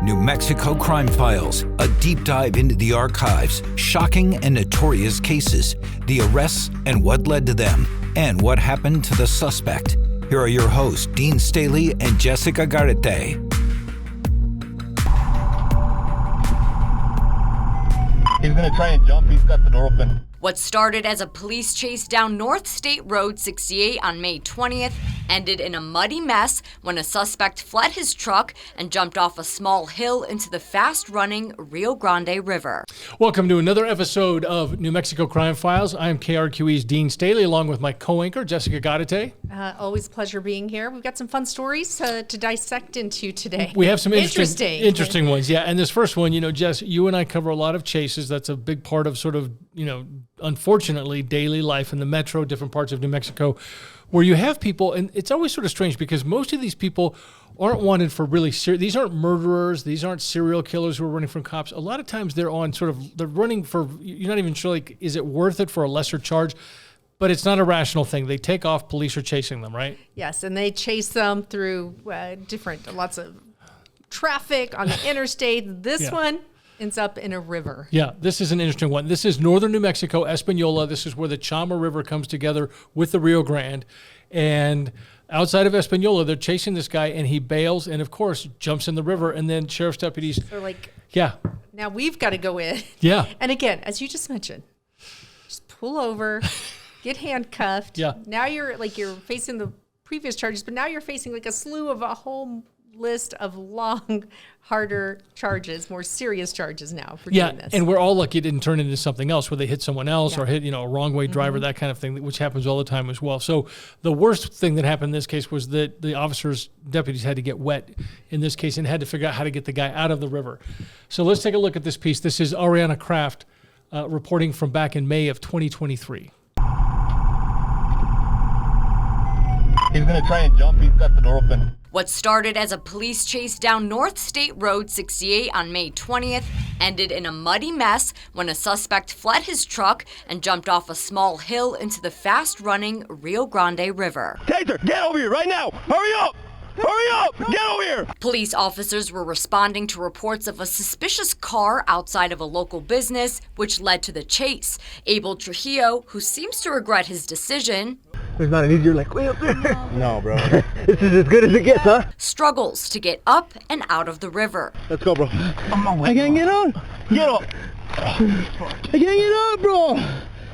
New Mexico Crime Files, a deep dive into the archives, shocking and notorious cases, the arrests and what led to them, and what happened to the suspect. Here are your hosts, Dean Staley and Jessica Garate. He's gonna try and jump. He's got the door open. What started as a police chase down North State Road 68 on May 20th ended in a muddy mess when a suspect fled his truck and jumped off a small hill into the fast-running Rio Grande River. Welcome to another episode of New Mexico Crime Files. I am KRQE's Dean Staley, along with my co-anchor, Jessica Garate. Always a pleasure being here. We've got some fun stories to dissect into today. We have some interesting ones, yeah. And this first one, Jess, you and I cover a lot of chases. That's a big part of sort of, unfortunately, daily life in the metro, different parts of New Mexico, where you have people, and it's always sort of strange because most of these people aren't wanted for really serious. These aren't murderers. These aren't serial killers who are running from cops. A lot of times they're running for, you're not even sure, like, is it worth it for a lesser charge? But it's not a rational thing. They take off, police are chasing them, right? Yes, and they chase them through lots of traffic on the interstate. This one ends up in a river. Yeah, this is an interesting one. This is northern New Mexico, Espanola. This is where the Chama River comes together with the Rio Grande. And outside of Espanola, they're chasing this guy, and he bails and, of course, jumps in the river. And then sheriff's deputies... They're like, yeah. Now we've got to go in. Yeah. And again, as you just mentioned, just pull over, get handcuffed. Yeah. Now you're facing the previous charges, but now you're facing like a slew of a whole list of long, harder charges, more serious charges now for doing this. And we're all lucky it didn't turn into something else where they hit someone else or hit, a wrong way driver, that kind of thing, which happens all the time as well. So the worst thing that happened in this case was that the deputies had to get wet in this case and had to figure out how to get the guy out of the river. So let's take a look at this piece. This is Ariana Kraft reporting from back in May of 2023. He's gonna try and jump. He's got the door open. What started as a police chase down North State Road 68 on May 20th ended in a muddy mess when a suspect fled his truck and jumped off a small hill into the fast-running Rio Grande River. Taser, get over here right now! Hurry up! Hurry up! Get over here! Police officers were responding to reports of a suspicious car outside of a local business, which led to the chase. Abel Trujillo, who seems to regret his decision, There's not an easier way up there. No, bro. This is as good as it gets, huh? struggles to get up and out of the river. Let's go, bro. I can't get on. Get up. I can't get up, bro.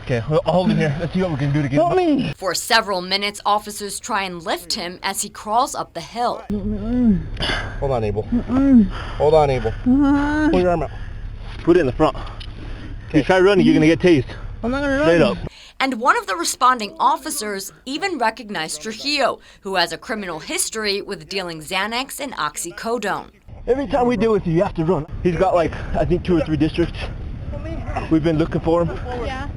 Okay, I'll hold him here. Let's see what we can do to get him. Help me. For several minutes, officers try and lift him as he crawls up the hill. Hold on, Abel. Hold on, Abel. Pull your arm out. Put it in the front. If you try running, you're going to get tased. I'm not going to run. Straight up. And one of the responding officers even recognized Trujillo, who has a criminal history with dealing Xanax and oxycodone. Every time we deal with you have to run. He's got I think 2 or 3 districts. We've been looking for him. Yeah.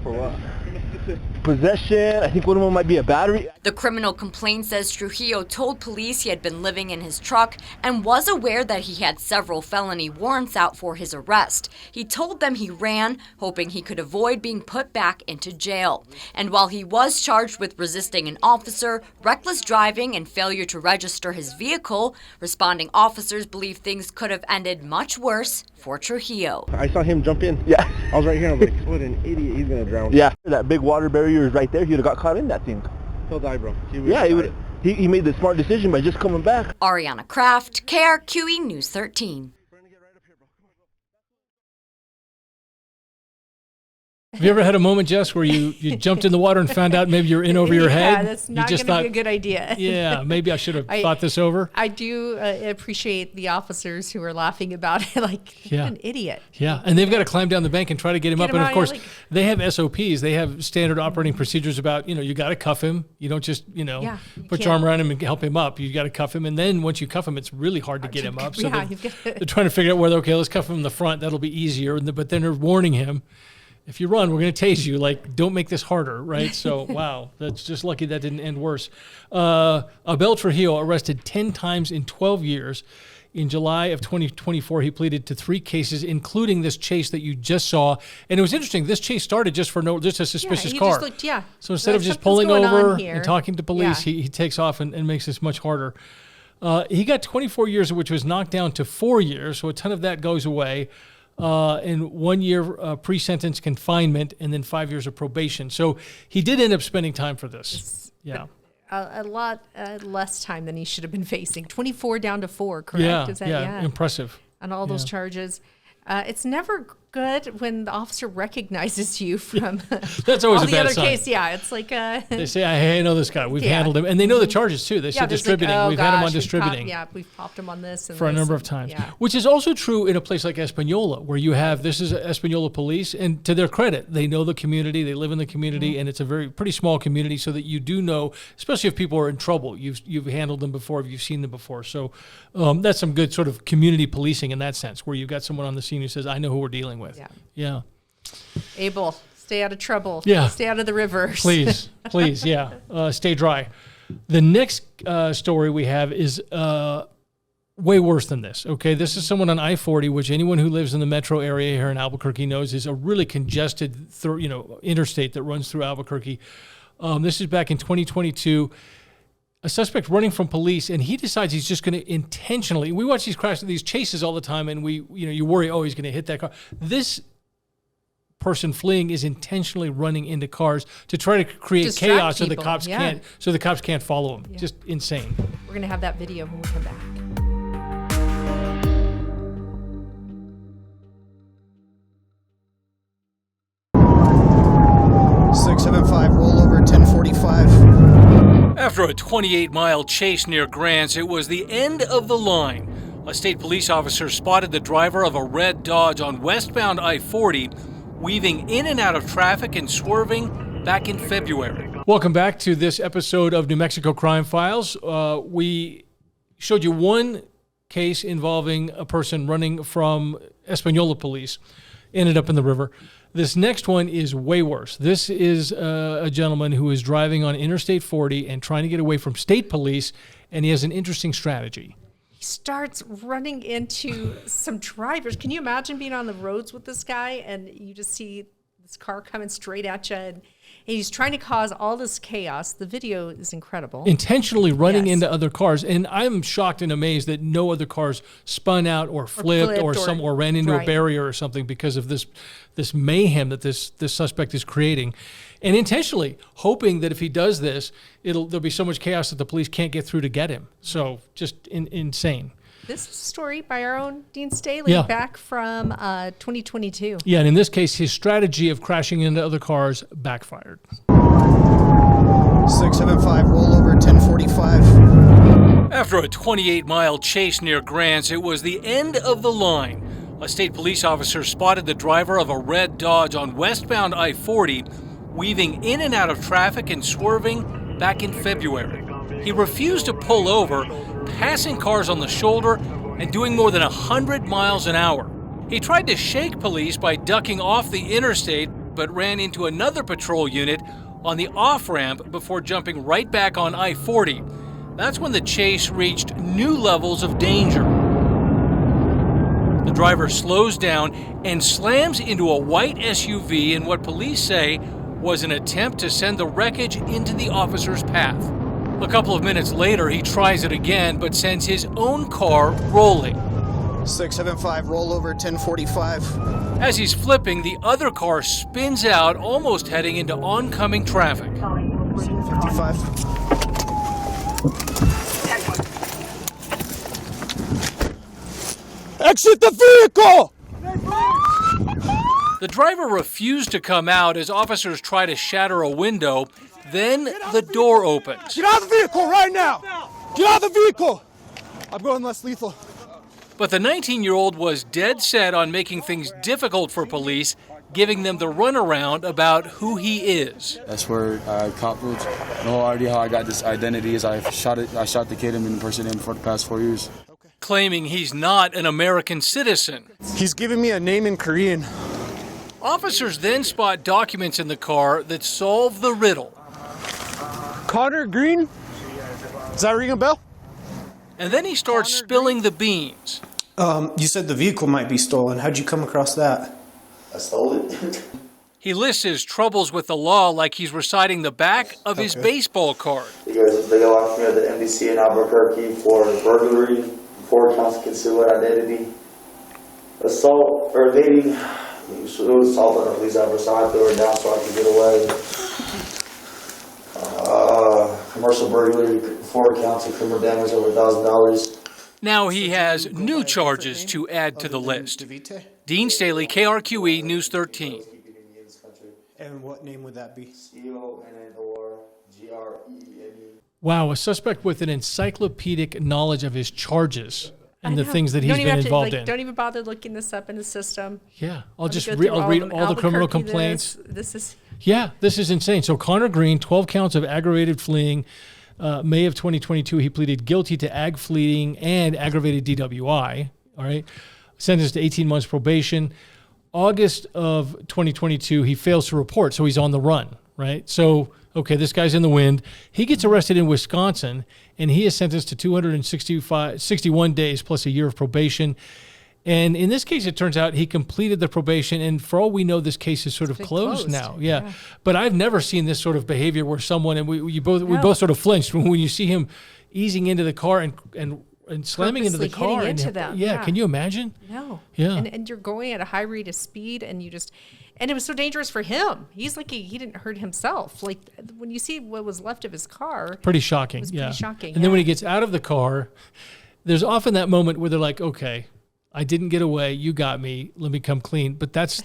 For what? Possession. I think one of them might be a battery. The criminal complaint says Trujillo told police he had been living in his truck and was aware that he had several felony warrants out for his arrest. He told them he ran, hoping he could avoid being put back into jail. And while he was charged with resisting an officer, reckless driving, and failure to register his vehicle, responding officers believe things could have ended much worse for Trujillo. I saw him jump in. Yeah. I was right here. I was like, what an idiot. He's going to drown. Yeah. That big water barrier is right there. He would have got caught in that thing. He'll die, bro. He would. He made the smart decision by just coming back. Ariana Kraft, KRQE News 13. Have you ever had a moment, Jess, where you jumped in the water and found out maybe you're in over your head? Yeah, that's not going to be a good idea. Yeah, maybe I should have thought this over. I do appreciate the officers who are laughing about it, like, you're an idiot. Yeah, and they've got to climb down the bank and try to get him up. And of course, they have SOPs. They have standard operating procedures about, you got to cuff him. You don't just, put your arm around him and help him up. You got to cuff him. And then once you cuff him, it's really hard to get him up. So they're trying to figure out okay, let's cuff him in the front. That'll be easier. But then they're warning him, if you run, we're going to tase you. Don't make this harder, right? So, wow, that's just lucky that didn't end worse. Abel Trujillo arrested 10 times in 12 years. In July of 2024, he pleaded to 3 cases, including this chase that you just saw. And it was interesting. This chase started just a suspicious car. So instead of just pulling over and talking to police, he takes off and makes this much harder. He got 24 years, which was knocked down to 4 years, so a ton of that goes away. And 1 year pre-sentence confinement, and then 5 years of probation. So he did end up spending time for this. Yeah. A lot less time than he should have been facing. 24 down to 4, correct? Yeah, Is that, impressive. On all those charges. It's never good when the officer recognizes you from that's always all a the bad other sign. case. Yeah, it's like they say, "I know this guy. We've handled him," and they know the charges too. They said distributing. Like, we've had him on distributing. We've popped him on this and for a number of times, which is also true in a place like Espanola, where you have this is Espanola police, and to their credit, they know the community, they live in the community, and it's a pretty small community, so that you do know, especially if people are in trouble, you've handled them before, you've seen them before. So that's some good sort of community policing in that sense, where you've got someone on the scene who says, "I know who we're dealing with." Yeah. Abel, stay out of trouble. Yeah. Stay out of the rivers. Please, stay dry. The next story we have is way worse than this. Okay, this is someone on I-40, which anyone who lives in the metro area here in Albuquerque knows is a really congested, interstate that runs through Albuquerque. This is back in 2022. A suspect running from police, and he decides he's just going to intentionally. We watch these chases all the time, and you worry, oh, he's going to hit that car. This person fleeing is intentionally running into cars to try to create chaos so the cops can't follow him. Just insane. We're going to have that video when we come back. Rollover 1045. After a 28-mile chase near Grants, it was the end of the line. A state police officer spotted the driver of a red Dodge on westbound I-40, weaving in and out of traffic and swerving back in February. Welcome back to this episode of New Mexico Crime Files. We showed you one case involving a person running from Espanola police, ended up in the river. This next one is way worse. This is a gentleman who is driving on Interstate 40 and trying to get away from state police, and he has an interesting strategy. He starts running into some drivers. Can you imagine being on the roads with this guy and you just see this car coming straight at you, and he's trying to cause all this chaos. The video is incredible. Intentionally running into other cars, and I'm shocked and amazed that no other cars spun out or flipped or ran into a barrier or something because of this mayhem that this suspect is creating, and intentionally hoping that if he does this, there'll be so much chaos that the police can't get through to get him. So just insane. This is a story by our own Dean Staley back from 2022. Yeah, and in this case, his strategy of crashing into other cars backfired. 675, rollover 1045. After a 28-mile chase near Grants, it was the end of the line. A state police officer spotted the driver of a red Dodge on westbound I-40, weaving in and out of traffic and swerving back in February. He refused to pull over, passing cars on the shoulder and doing more than 100 miles an hour. He tried to shake police by ducking off the interstate, but ran into another patrol unit on the off-ramp before jumping right back on I-40. That's when the chase reached new levels of danger. The driver slows down and slams into a white SUV in what police say was an attempt to send the wreckage into the officer's path. A couple of minutes later, he tries it again, but sends his own car rolling. 675, rollover 1045. As he's flipping, the other car spins out, almost heading into oncoming traffic. 55. Exit the vehicle! The driver refused to come out as officers try to shatter a window. Then the door opens. Get out of the vehicle right now! Get out of the vehicle! I'm going less lethal. But the 19-year-old was dead set on making things difficult for police, giving them the runaround about who he is. That's where cop roots. The whole idea how I got this identity is I shot the kid and been impersonating him for the past 4 years. Claiming he's not an American citizen. He's giving me a name in Korean. Officers then spot documents in the car that solve the riddle. Conner Greene? Does that ring a bell? And then he starts spilling the beans. You said the vehicle might be stolen. How'd you come across that? I stole it. He lists his troubles with the law like he's reciting the back of his baseball card. You guys They locked me at the NBC in Albuquerque for burglary, 4 counts of concealed identity, assault, or evading. It was assault on a police officer, so I had to throw her down so I could get away. Commercial burglary, 4 counts of criminal damage over $1,000. Now he has new charges to add to the list. Dean Staley, KRQE News 13. And what name would that be? Wow, a suspect with an encyclopedic knowledge of his charges and the things that he's been involved in. Don't even bother looking this up in the system. Yeah, I'll read all the criminal complaints. This is insane. So Conner Greene, 12 counts of aggravated fleeing. May of 2022, he pleaded guilty to ag fleeing and aggravated DWI. All right, sentenced to 18 months probation. August of 2022, he fails to report, so he's on the run. Right, so okay, this guy's in the wind. He gets arrested in Wisconsin, and he is sentenced to 261 days plus a year of probation. And in this case, it turns out he completed the probation, and for all we know, this case is sort of closed now. Yeah. But I've never seen this sort of behavior where someone, and we both sort of flinched when you see him easing into the car and slamming into the car. Can you imagine? No. Yeah. And you're going at a high rate of speed, and and it was so dangerous for him. He's like he didn't hurt himself. Like when you see what was left of his car, pretty shocking. It was pretty shocking. And then when he gets out of the car, there's often that moment where they're like, okay, I didn't get away. You got me. Let me come clean. But this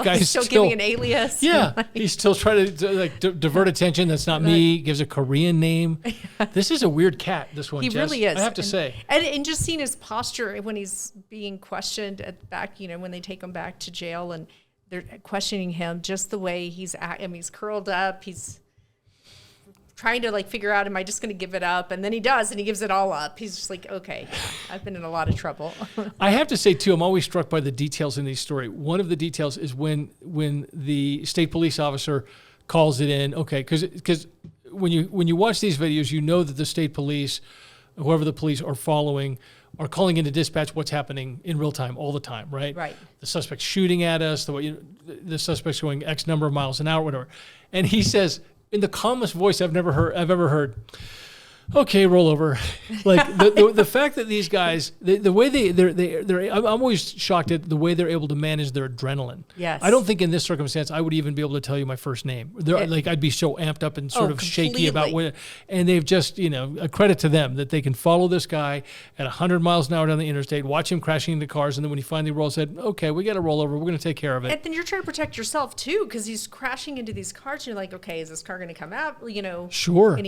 guy's still giving an alias. Yeah, he's still trying to divert attention. That's not me. Gives a Korean name. This is a weird cat. This one. He really is. I have to say. And just seeing his posture when he's being questioned when they take him back to jail and they're questioning him, just the way he's he's curled up. He's trying to figure out, am I just going to give it up? And then he does, and he gives it all up. He's just like, okay, I've been in a lot of trouble. I have to say, too, I'm always struck by the details in these stories. One of the details is when the state police officer calls it in, okay, because when you watch these videos, you know that the state police, whoever the police are following, are calling into dispatch what's happening in real time all the time, right? Right. The suspect's shooting at us, the suspect's going X number of miles an hour, whatever. And he says, in the calmest voice I've ever heard, okay, roll over. Like the fact that these guys, the way they're I'm always shocked at the way they're able to manage their adrenaline. Yes. I don't think in this circumstance I would even be able to tell you my first name. I'd be so amped up and sort of shaky about what. And they've just, a credit to them that they can follow this guy at 100 miles an hour down the interstate, watch him crashing into cars, and then when he finally rolls, said, okay, we got to roll over. We're going to take care of it. And then you're trying to protect yourself too, because he's crashing into these cars. And you're like, okay, is this car going to come out? Sure.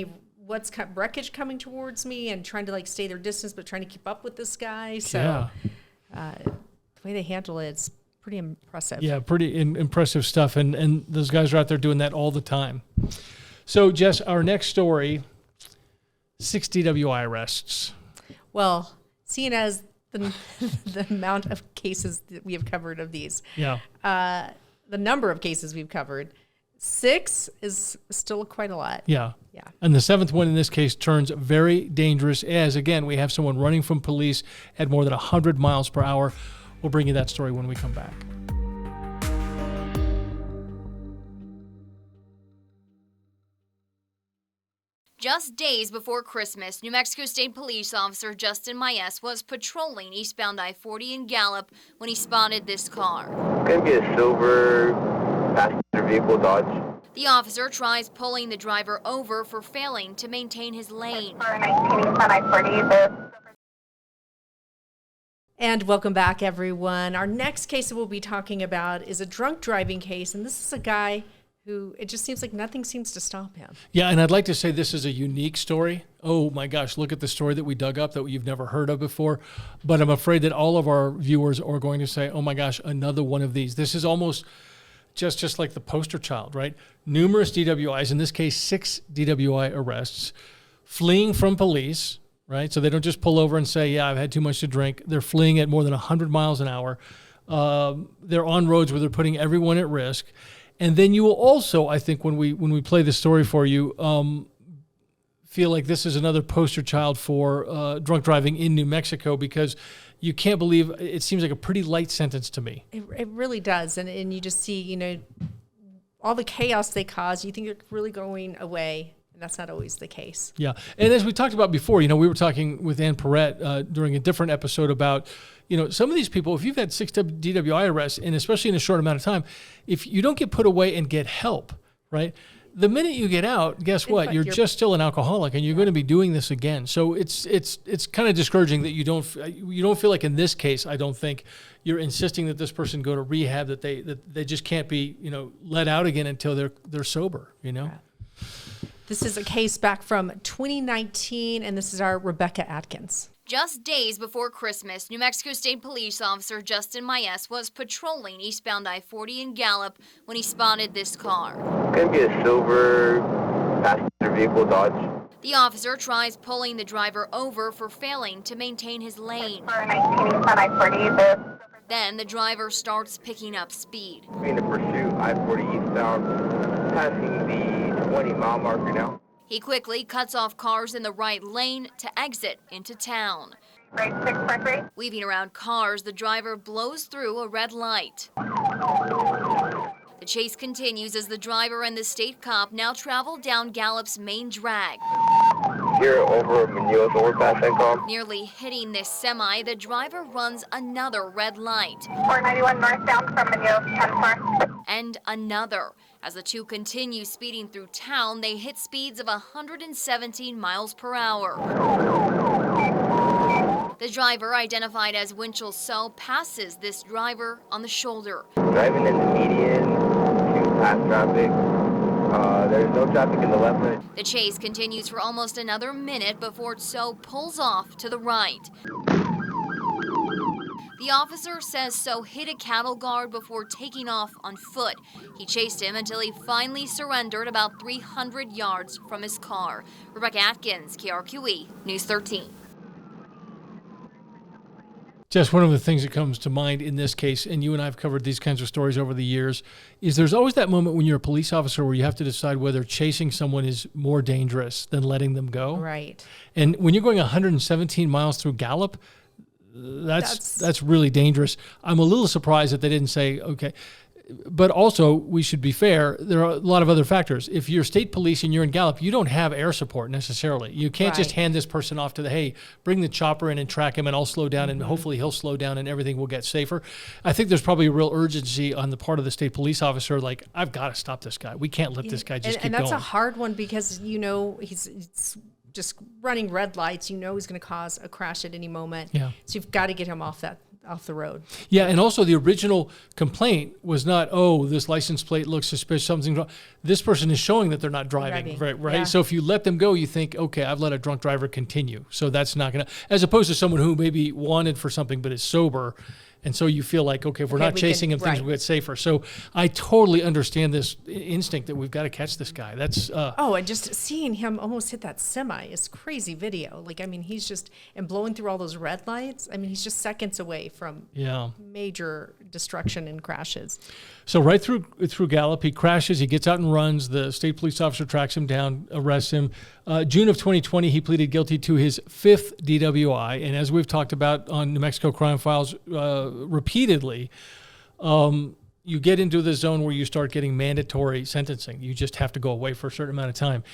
What's wreckage coming towards me, and trying to stay their distance, but trying to keep up with this guy. So the way they handle it's pretty impressive. Yeah, pretty impressive stuff. And those guys are out there doing that all the time. So, Jess, our next story, 6 DWI arrests. Well, seeing as the amount of cases that we have covered of these, the number of cases we've covered, 6 is still quite a lot. Yeah. And the 7th one in this case turns very dangerous as, again, we have someone running from police at more than 100 miles per hour. We'll bring you that story when we come back. Just days before Christmas, New Mexico State Police Officer Justin Maes was patrolling eastbound I-40 in Gallup when he spotted this car. It's going to be a silver passenger vehicle Dodge. The officer tries pulling the driver over for failing to maintain his lane. And welcome back, everyone. Our next case that we'll be talking about is a drunk driving case, and this is a guy who it just seems like nothing seems to stop him. Yeah, and I'd like to say this is a unique story. Oh my gosh, look at the story that we dug up that you've never heard of before. But I'm afraid that all of our viewers are going to say, oh my gosh, another one of these. This is almost just like the poster child, right? Numerous DWIs, in this case, 6 DWI arrests, fleeing from police, right? So they don't just pull over and say, yeah, I've had too much to drink. They're fleeing at more than 100 miles an hour. They're on roads where they're putting everyone at risk. And then you will also, I think, when we play this story for you, feel like this is another poster child for drunk driving in New Mexico, because you can't believe it seems like a pretty light sentence to me. It really does. And you just see, all the chaos they cause. You think they're really going away. That's not always the case. Yeah. And as we talked about before, we were talking with Ann Perrette during a different episode about, some of these people, if you've had 6 DWI arrests, and especially in a short amount of time, if you don't get put away and get help, right? The minute you get out, guess what? You're just still an alcoholic, and you're going to be doing this again. So it's kind of discouraging that you don't feel like in this case, I don't think you're insisting that this person go to rehab, that they just can't be let out again until they're sober. Right. This is a case back from 2019, and this is our Rebecca Atkins. Just days before Christmas, New Mexico State Police Officer Justin Maes was patrolling eastbound I-40 in Gallup when he spotted this car. It's going to be a silver passenger vehicle Dodge. The officer tries pulling the driver over for failing to maintain his lane. Then the driver starts picking up speed. Being to pursue I-40 eastbound, passing the 20-mile marker now. He quickly cuts off cars in the right lane to exit into town. Right 6.3. Weaving around cars, the driver blows through a red light. The chase continues as the driver and the state cop now travel down Gallup's main drag. Here over Munoz overpass and calm. Nearly hitting this semi, the driver runs another red light. 491 northbound from Munoz, 10-4. And another. As the two continue speeding through town, they hit speeds of 117 miles per hour. The driver, identified as Winchell Tso, passes this driver on the shoulder. Driving in the median to pass traffic. There's no traffic in the left lane. The chase continues for almost another minute before Tso pulls off to the right. The officer says Tso hit a cattle guard before taking off on foot. He chased him until he finally surrendered about 300 yards from his car. Rebecca Atkins, KRQE, News 13. Jess, one of the things that comes to mind in this case, and you and I have covered these kinds of stories over the years, is there's always that moment when you're a police officer where you have to decide whether chasing someone is more dangerous than letting them go. Right. And when you're going 117 miles through Gallup, that's really dangerous. I'm a little surprised that they didn't say, okay. But also, we should be fair, there are a lot of other factors. If you're state police and you're in Gallup, you don't have air support necessarily. You can't just hand this person off to hey, bring the chopper in and track him and I'll slow down and hopefully he'll slow down and everything will get safer. I think there's probably a real urgency on the part of the state police officer, like, I've got to stop this guy. We can't let this guy just keep going. And that's a hard one because, he's just running red lights. He's going to cause a crash at any moment. Yeah. So you've got to get him off the road. Yeah, and also the original complaint was not, this license plate looks suspicious, something's wrong. This person is showing that they're not driving. Right? Yeah. So if you let them go, you think, okay, I've let a drunk driver continue. So that's not going to, as opposed to someone who maybe wanted for something but is sober. And so you feel like, okay, if we're not chasing him, things will get safer. So I totally understand this instinct that we've got to catch this guy. That's and just seeing him almost hit that semi is crazy video. He's just and blowing through all those red lights. He's just seconds away from major destruction and crashes. So right through Gallup, he crashes. He gets out and runs. The state police officer tracks him down, arrests him. June of 2020, he pleaded guilty to his 5th DWI. And as we've talked about on New Mexico Crime Files repeatedly, you get into the zone where you start getting mandatory sentencing. You just have to go away for a certain amount of time.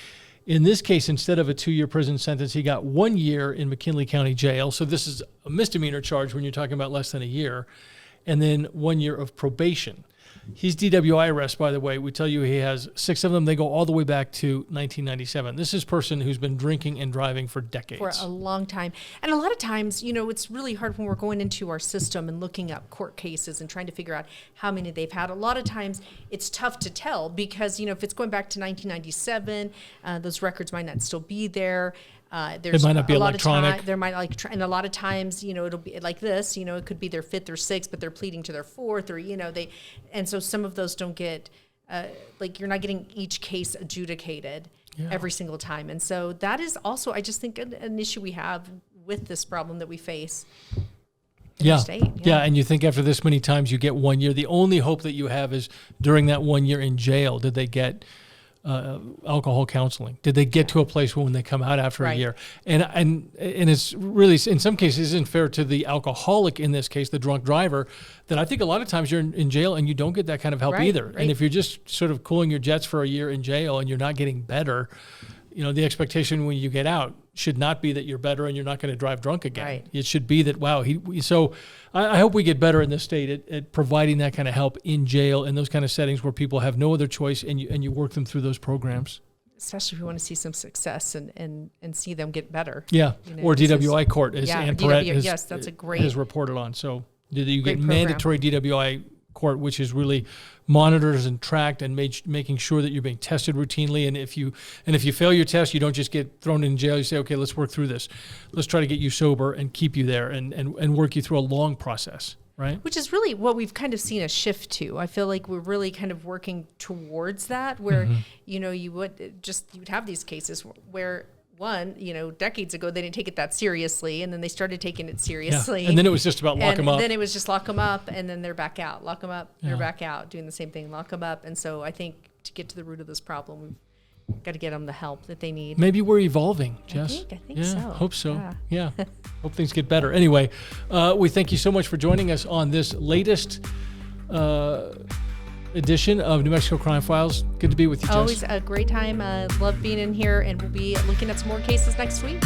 In this case, instead of a 2-year prison sentence, he got 1 year in McKinley County Jail. So this is a misdemeanor charge when you're talking about less than a year. And then 1 year of probation. His DWI arrests, by the way, we tell you he has 6 of them. They go all the way back to 1997. This is a person who's been drinking and driving for decades. For a long time. And a lot of times, it's really hard when we're going into our system and looking up court cases and trying to figure out how many they've had. A lot of times it's tough to tell because, if it's going back to 1997, those records might not still be there. It might not be electronic. There might and a lot of times, it'll be like this. It could be their 5th or 6th, but they're pleading to their 4th, or and so some of those don't get you're not getting each case adjudicated every single time, and so that is also I just think an issue we have with this problem that we face. Yeah, and you think after this many times you get 1 year. The only hope that you have is during that 1 year in jail, did they get alcohol counseling? Did they get to a place where when they come out after a year? And it's really, in some cases, isn't fair to the alcoholic, in this case, the drunk driver, that I think a lot of times you're in jail and you don't get that kind of help either. And if you're just sort of cooling your jets for a year in jail and you're not getting better, the expectation when you get out should not be that you're better and you're not going to drive drunk again. Right. It should be that, wow. So I hope we get better in this state at providing that kind of help in jail in those kind of settings where people have no other choice, and you work them through those programs. Especially if you want to see some success and see them get better. Yeah, or DWI court, as Ann Perrett has reported on. So you get mandatory DWI court, which is really monitors and tracked and making sure that you're being tested routinely. And if you fail your test, you don't just get thrown in jail. You say, okay, let's work through this. Let's try to get you sober and keep you there and work you through a long process. Right. Which is really what we've kind of seen a shift to. I feel like we're really kind of working towards that, where, you would have these cases where decades ago they didn't take it that seriously, and then they started taking it seriously. Yeah. And then it was just about lock them up. And then it was just lock them up, and then they're back out. Lock them up, they're back out, doing the same thing, lock them up. And so I think to get to the root of this problem, we've got to get them the help that they need. Maybe we're evolving, Jess. I think so. Hope so. Yeah. Hope things get better. Anyway, we thank you so much for joining us on this latest edition of New Mexico Crime Files. Good to be with you, Jess. Always a great time. Love being in here, and we'll be looking at some more cases next week.